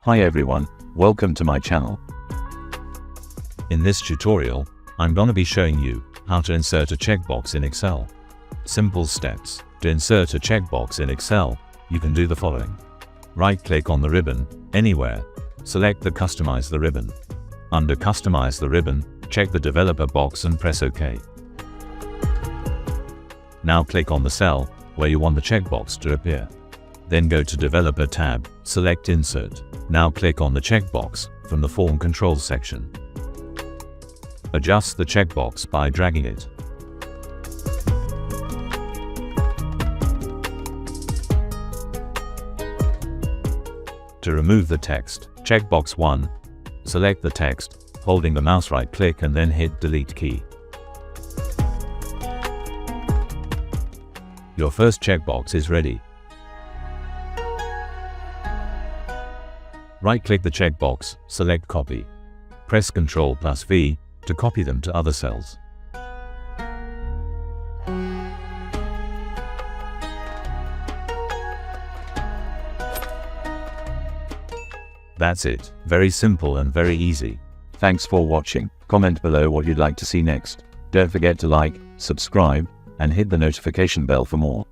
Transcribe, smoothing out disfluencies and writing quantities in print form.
Hi everyone, welcome to my channel. In this tutorial, I'm gonna be showing you how to insert a checkbox in Excel. Simple steps. To insert a checkbox in Excel, you can do the following. Right-click on the ribbon, anywhere. Select the Customize the ribbon. Under Customize the ribbon, check the Developer box and press OK. Now click on the cell where you want the checkbox to appear. Then go to Developer tab, select Insert. Now click on the checkbox from the Form Controls section. Adjust the checkbox by dragging it. To remove the text, checkbox 1. Select the text, holding the mouse right-click and then hit Delete key. Your first checkbox is ready. Right-click the checkbox, select Copy. Press Ctrl+V to copy them to other cells. That's it. Very simple and very easy. Thanks for watching. Comment below what you'd like to see next. Don't forget to like, subscribe, and hit the notification bell for more.